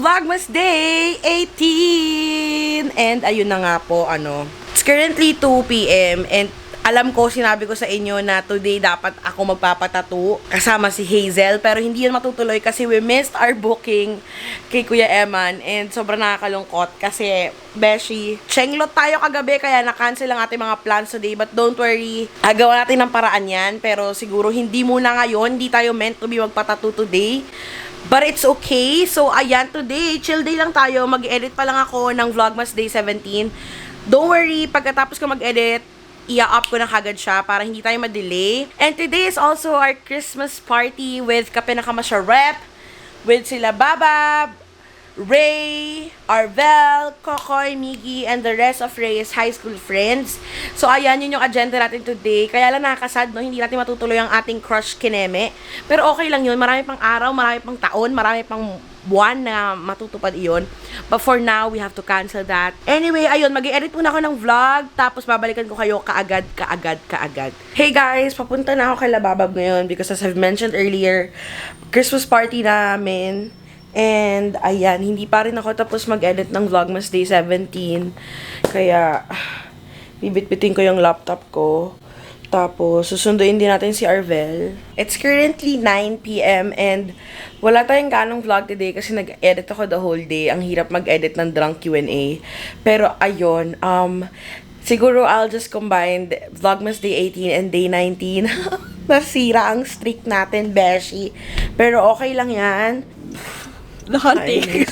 Vlogmas Day 18! And ayun na nga po, it's currently 2 p.m. and alam ko, sinabi ko sa inyo na today dapat ako magpapatattoo kasama si Hazel, pero hindi yun matutuloy kasi we missed our booking kay Kuya Eman and sobrang nakakalungkot kasi beshi, chenglot tayo kagabi kaya na-cancel ang ating mga plans today, but don't worry, agawa natin ng paraan yan, pero siguro hindi muna ngayon, hindi tayo meant to be magpatattoo today. But it's okay. So, ayan, today, chill day lang tayo. Mag-edit pa lang ako ng Vlogmas Day 17. Don't worry, pagkatapos ko mag-edit, i-up ko na kagad siya para hindi tayo ma-delay. And today is also our Christmas party with Kape na Kamasya Rep, with sila Babab, Ray, Arvel, Kokoy, Miggy, and the rest of Ray's high school friends. So, ayan, yun yung agenda natin today. Kaya lang nakakasad, no? Hindi natin matutuloy ang ating crush Kineme. Pero okay lang yun. Marami pang araw, marami pang taon, marami pang buwan na matutupad iyon. But for now, we have to cancel that. Anyway, ayun, mag-i-edit muna ako ng vlog, tapos babalikan ko kayo kaagad. Hey guys, papunta na ako kay Lababab ngayon because as I've mentioned earlier, Christmas party namin. And, ayan, hindi pa rin ako tapos mag-edit ng Vlogmas Day 17. Kaya, bibit-bitin ko yung laptop ko. Tapos, susunduin din natin si Arvel. It's currently 9 p.m. and wala tayong ganong vlog today kasi nag-edit ako the whole day. Ang hirap mag-edit ng drunk Q&A. Pero, ayun, siguro I'll just combine Vlogmas Day 18 and Day 19. Nasira ang streak natin, beshi. Pero, okay lang yan. Nakante.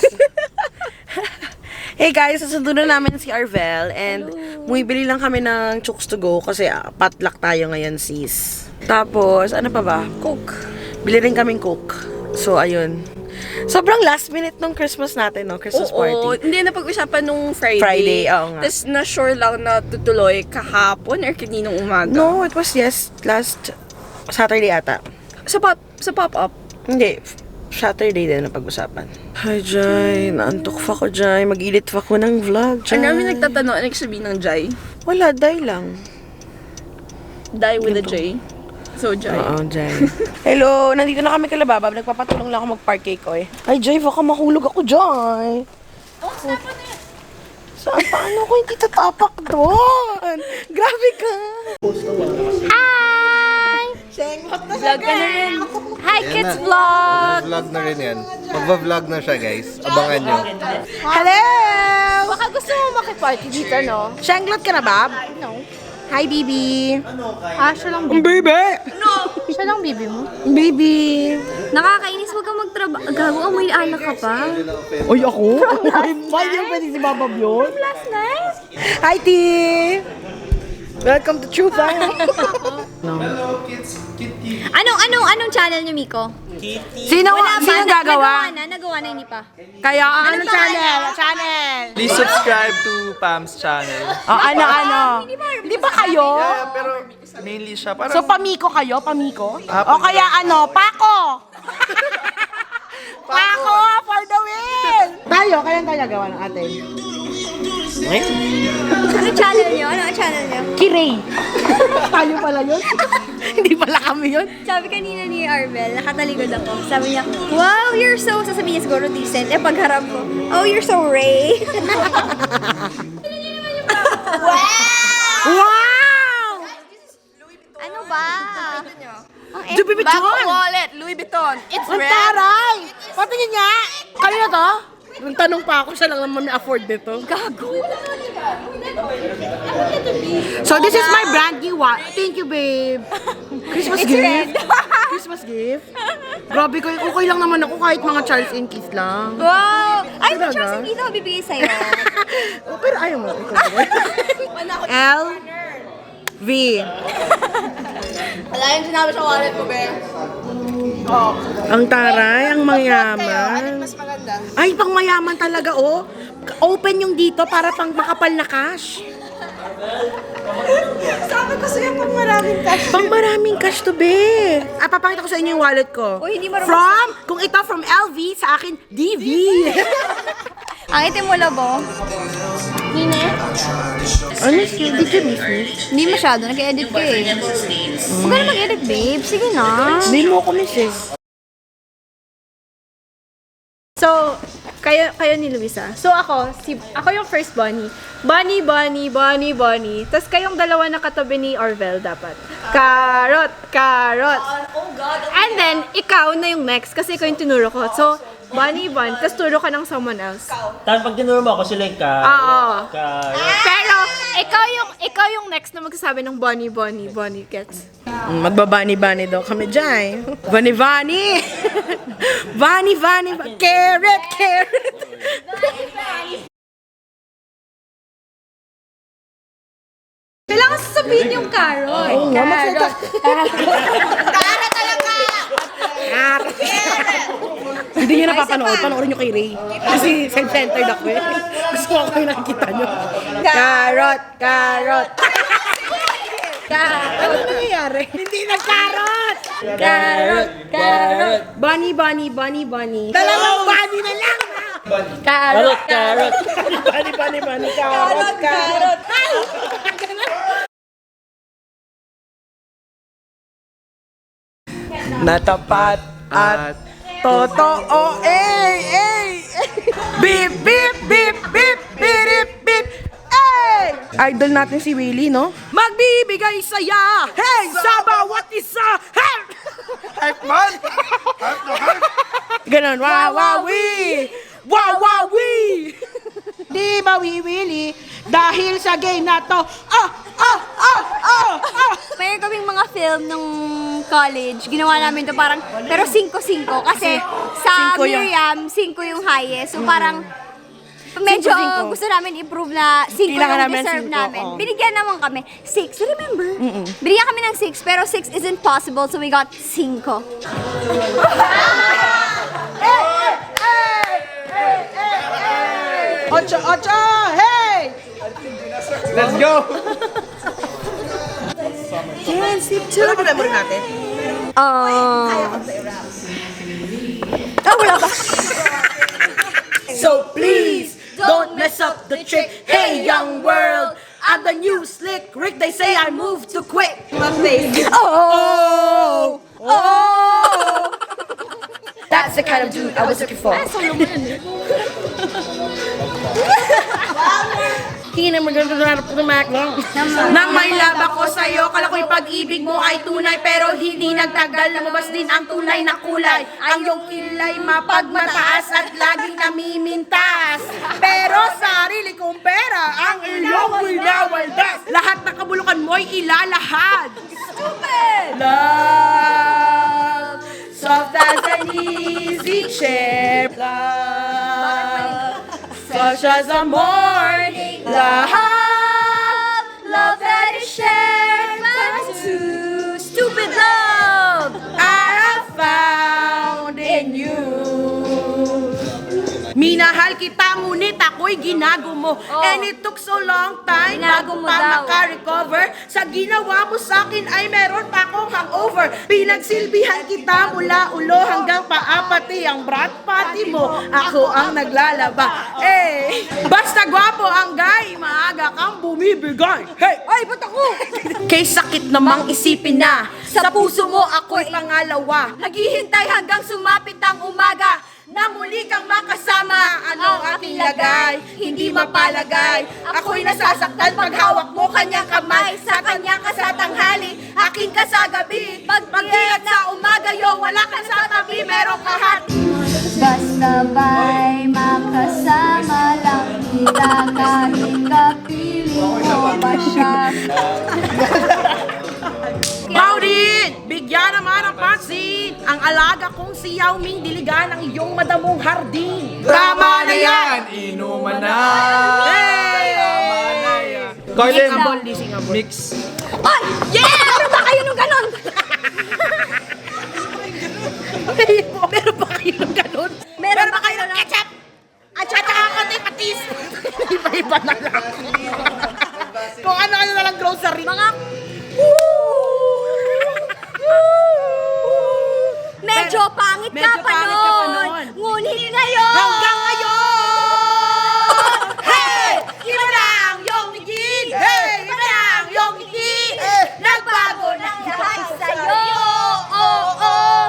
Hey guys, susunod na namin si Arvel and bumibili lang kami ng chooks to go kasi potluck tayo ngayon, sis. Tapos, ano pa ba? Coke. Bili rin kaming Coke. So, ayun. Sobrang last minute nung Christmas natin, no? Christmas party. Oo, hindi na pag-usapan nung Friday. Friday, oo nga. Tapos na-sure lang na tutuloy kahapon or kaninong umaga. No, it was last Saturday ata. Sa pop-up. Hindi, Saturday din na pag-usapan. Hi, Jai. Naantok pa ko, Jai. Mag-edit pa ko ng vlog, Jai. Ang namin nagtatanong, ano sabihin ng Jai? Wala, Jai lang. Die with a J. So, Jai. Oo, Jai. Hello, nandito na kami kay Lababab. Nagpapatulong lang ako mag-park cake ko eh. Ay, Jai, baka mahulog ako, Jai. Saan? Paano ko hindi tatapak doon? Grabe ka. Hi! Vlog ka na rin. Hi, Kids Vlog! Vlog na rin yan. Magva-vlog na siya, guys. Abangan nyo. Hello! Baka gusto mo makiparty dito, no? Shanglot ka na, Bab? No. Hi, Bibi. Siya lang bibi. Baby! Siya lang bibi mo. Baby! Nakakainis, huwag kang magtrabaho. Gago, amoy alak ka pa. Uy, ako? Why yung pwede si Babab yun? Last night? Hi, T! Welcome to Truth, ha? Anong channel niyo, Miko? Sino gagawa? Nagawa na, hindi pa. Kaya, anong channel? Please subscribe to Pam's channel. Oh, ano? Hindi ba kayo? Pero mainly siya parang So, pamiko kayo? Pamiko? Ah, O kaya Pako! Pako for the win! Kailan tayo gagawa ng atin? Anong channel niyo? Anong channel niyo? Kiray! Tayo pala yun? Hindi pala kami yun? Sabi kanina ni Arvel, nakatalikod ako. Sabi niya, wow, you're so, sasabihin niya siguro decent. Eh, pagharap ko, oh, you're so Ray. Wow! Ano ba? Ang Louis Vuitton! wallet, Louis Vuitton. It's Ang taray! Patingin niya! Kanina to? Nung tanong pa ako, siya lang naman may afford nito. gago. So, this is my brand new watch. Thank you, babe. Christmas gift. Christmas gift. Grabe ko, okay lang naman ako kahit mga Charles and Keith lang. Wow! Ay, Talaga? Charles, hindi ko bibigay sa'yo. Oh, pero ayaw mo. L. V. Wala yung sinabi sa wallet ko, be. Ang taray, ang mayaman. Mas maganda. Ay, pang mayaman talaga, oh. Open yung dito para pang makapal na cash. Sabi ko sa'yo pag maraming cash. Pang maraming cash to, be. Papakita ko sa inyo yung wallet ko. Uy, hindi marunong Kung ito from LV, sa akin, DV. Ang itim mo, Labo. Nine? Ano, did you miss me? Hindi masyado, nag-edit ka eh. Huwag ka na mag-edit, babe. Sige na. Hindi mo ako miss eh. So, kayo ni Luisa. So, ako yung first bunny. Bunny. Tapos kayong dalawa na katabi ni Orvel dapat. Carrot. Oh God. And then, ikaw na yung next kasi ikaw yung tinuro ko. So, bunny. Tapos turo ka ng someone else. Tapos pag tinuro mo ako, sila yung Oo. Pero, Ikaw yung next na magsasabi ng bunny. Gets? Magbabani-bani daw kami dyan. Bani-bani! Bani-bani! Carrot! Kailangan sasabihin yung carrot. Oo nga, magsalita. Hindi nyo napapanood. Panoorin nyo kay Ray. Kasi self-centered ako eh. Gusto ko kayo nakikita nyo. Carrot! Ano nangyayari? Hindi nag-carrot! Carrot! Bunny! Dalawang bunny na lang! carrot. Bunny! Carrot! Natapat at totoo, Beep, beep, beep, beep, beep, beep, Idol natin si Willie, no? Magbibigay saya, hey, sa bawat isa, hey! Hype man! Ganon, wawawi! Wawawi! Di ba, Willie? Dahil sa game na to, Mayroon kaming mga film nung college. Ginawa namin to parang, pero 5-5. Kasi sa 5 yung- Miriam, 5 yung highest. So parang, medyo 5. gusto namin i-prove na 5 Kailangan yung namin deserve 5, namin. oo. Binigyan naman kami. 6, remember? Binigyan kami ng 6, pero 6 isn't possible, so we got 5. Ocho, hey! Let's go! Ano ba memory natin? Wala ba? So please, don't mess up the trick. Hey, young world, I'm the new slick Rick. They say I move too quick. Oh. That's the kind of dude I was looking for. Nang may laba ko sa'yo, kala ko'y pag-ibig mo ay tunay, pero hindi nagtagal, lumabas din ang tunay na kulay. Ang iyong kilay mapagmataas at laging namimintas, pero sarili kong pera ang iyong winawaldas. Lahat ng kabulukan mo'y ilalahad. Stupid! Love, soft as an easy chair. Love, such as a morning love that is shared by two. Stupid love I have found in you. Minahal kita ngunit ako'y ginago mo. And it took so long time Ginago bago mo pa daw. maka-recover. Sa ginawa mo sa'kin ay meron pa akong hangover. Pinagsilbihan kita mula ulo hanggang paa, pati ang brat pati mo. Ako ang naglalaba. Basta gwapo ang guy, maaga kang bumibigay. Hey! Ay, ba't ako? Kay sakit namang isipin na sa puso mo ako'y pangalawa. Naghihintay hanggang sumapit ang umaga na muli kang makasama. Ano aking lagay, hindi mapalagay. Ako'y nasasaktan pag hawak mo kanyang kamay. Sa kanya ka sa tanghali, akin ka sa gabi. Pagdilat sa umaga, wala ka sa tabi, merong kahati. Basta ba'y makasama lang kita kahit kapiling mo ba siya? Maudit! Bigyan naman ng pansin ang alaga kong si Yao Ming, diligan ng iyong madamong hardin. Tama na yan! Inuman na! Hey! Tama na yan! Carlin, Singapore. mix. Ay! Yeah! Meron ba kayo nung ganon? Meron ba kayo ng ganun? Meron ba kayo ng ketchup? At saka konti patis. Iba-iba na lang. Kung ano-ano na lang grocery. Mga... Medyo pangit ka Medyo pa pangit ka pa nun. nun. Ngunit ngayon! Hanggang ngayon! Hey! Iba na ang iyong ngiti! Hey! Iba na ang iyong ngiti! Nagbago ng lahat sa'yo! Oh, oh.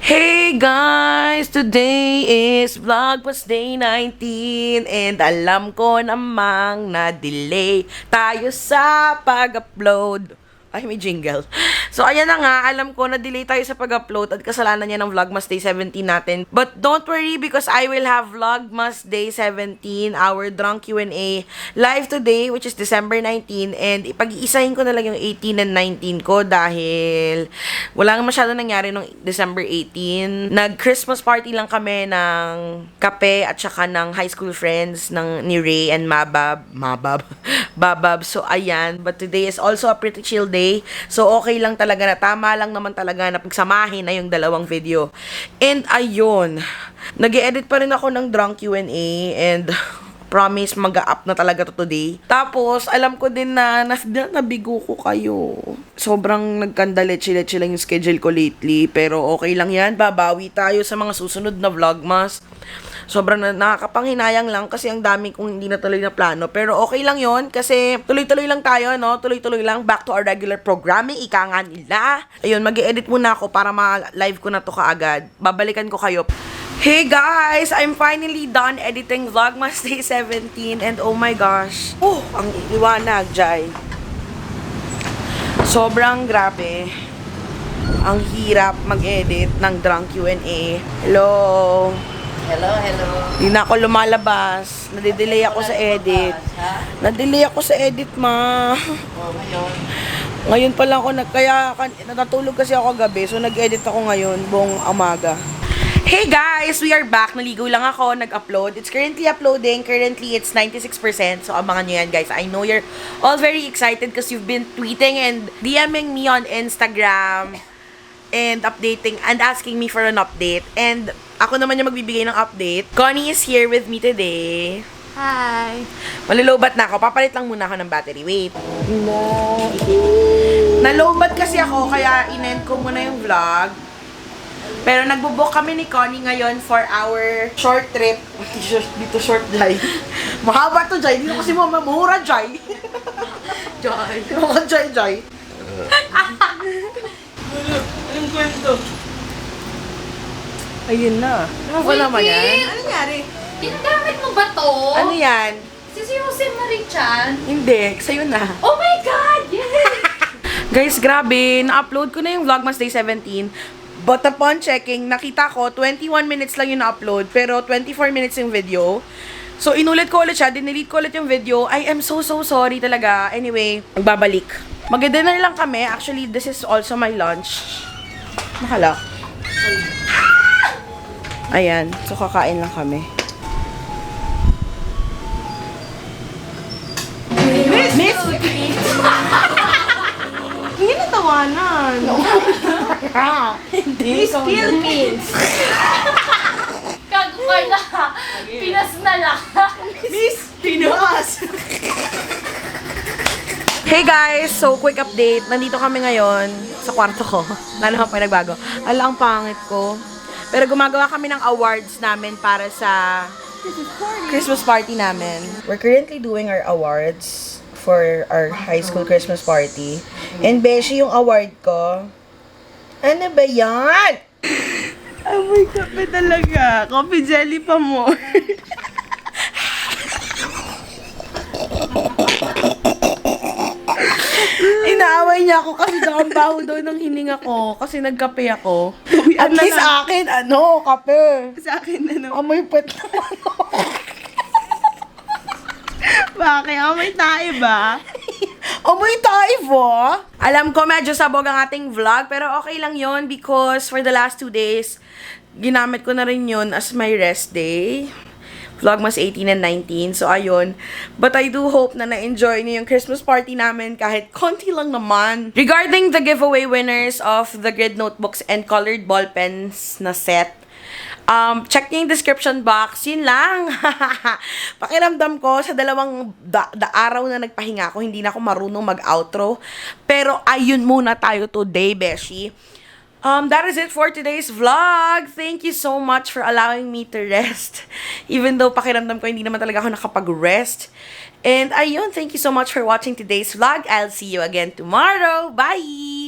Hey guys! Today is Vlogmas Day 19 and alam ko namang na-delay tayo sa pag-upload. Ay, may jingle. So, ayan na nga. Alam ko, na-delay tayo sa pag-upload at kasalanan niya ng Vlogmas Day 17 natin. But don't worry because I will have Vlogmas Day 17, our drunk Q&A, live today, which is December 19. And ipag-iisahin ko na lang yung 18 and 19 ko dahil wala nga masyado nangyari nung December 18. Nag-Christmas party lang kami ng kape at saka ng high school friends ni Ray and Babab. So, ayan. But today is also a pretty chill day. So, okay lang talaga na, tama lang naman talaga na pagsamahin na yung dalawang video. And, ayun, nag-edit pa rin ako ng drunk Q&A and promise mag-up na talaga to today. Tapos, alam ko din na nabigo ko kayo. Sobrang nagkandaletse-letse lang yung schedule ko lately. Pero okay lang yan, babawi tayo sa mga susunod na vlogmas. Sobrang nakakapanghinayang lang kasi ang dami kong hindi natuloy na plano. Pero okay lang yon kasi tuloy-tuloy lang tayo, no? Tuloy-tuloy lang. Back to our regular programming. Ika nga nila. Ayun, mag-i-edit muna ako para ma-live ko na to kaagad. Babalikan ko kayo. Hey guys! I'm finally done editing Vlogmas Day 17 and oh my gosh. Oh, ang liwanag, Jai. Sobrang grabe. Ang hirap mag-edit ng drunk Q&A. Hello! Hello. Hindi na ako lumalabas. Nadidelay ako sa edit. Nadelay ako sa edit, ma. Ngayon pa lang ako, kaya natutulog kasi ako gabi, so nag-edit ako ngayon, buong umaga. Hey guys! We are back. Naligo lang ako, nag-upload. It's currently uploading. Currently, it's 96%. So, abangan nyo yan, guys. I know you're all very excited because you've been tweeting and DMing me on Instagram and updating and asking me for an update. And ako naman yung magbibigay ng update. Connie is here with me today. Hi! Malulowbat na ako. Papalit lang muna ako ng battery. Wait. Nalowbat kasi ako, kaya in-end ko muna yung vlog. Pero nagbo-book kami ni Connie ngayon for our short trip. Dito short, Jai. Mahaba to, Jai. Dito kasi mura, Jai. Jai. Mga Jai. Anong kwento? Ayun na. Ano ba naman yan? Ano nangyari? Ginagamit mo ba to? Ano yan? Sisiyusin mo rin siyan? Hindi. Sa'yo na. Oh my God! Yes! Guys, grabe. Na-upload ko na yung Vlogmas Day 17. But upon checking, nakita ko 21 minutes lang yung na-upload. Pero 24 minutes yung video. So, inulit ko ulit siya. Dinelete ko ulit yung video. I am so sorry talaga. Anyway, magbabalik. Mag-dinner lang kami. Actually, this is also my lunch. Mahala. Ayan. So, kakain lang kami. Miss! Hindi na tawanan. Hindi. Miss Philippines! Kago ka na! Pinas na lang! Miss Pinas! Hey guys! So, quick update. Nandito kami ngayon sa kwarto ko. Lalo pa nagbago. Ala, ang pangit ko. Pero gumagawa kami ng awards namin para sa Christmas party namin. We're currently doing our awards for our high school Christmas party. And Beshi, yung award ko. Ano ba yan? Amoy kape talaga. Coffee jelly pa more. Inaaway niya ako kasi ang baho daw ng hininga ko kasi nagkape ako. At least sa akin, kape. Sa akin, Amoy pet naman ako. Bakit? May tayo ba? Amoy tayo ba? Alam ko medyo sabog ang ating vlog pero okay lang yon because for the last 2 days, ginamit ko na rin yun as my rest day. Vlogmas 18 and 19. So, ayun. But I do hope na na-enjoy niyo yung Christmas party namin kahit konti lang naman. Regarding the giveaway winners of the grid notebooks and colored ball pens na set, check niyo yung description box. Yun lang. Pakiramdam ko sa dalawang araw na nagpahinga ako, hindi na ako marunong mag-outro. Pero ayun muna tayo today, Beshi. That is it for today's vlog. Thank you so much for allowing me to rest. Even though pakiramdam ko hindi naman talaga ako nakapag-rest. And ayun, thank you so much for watching today's vlog. I'll see you again tomorrow. Bye!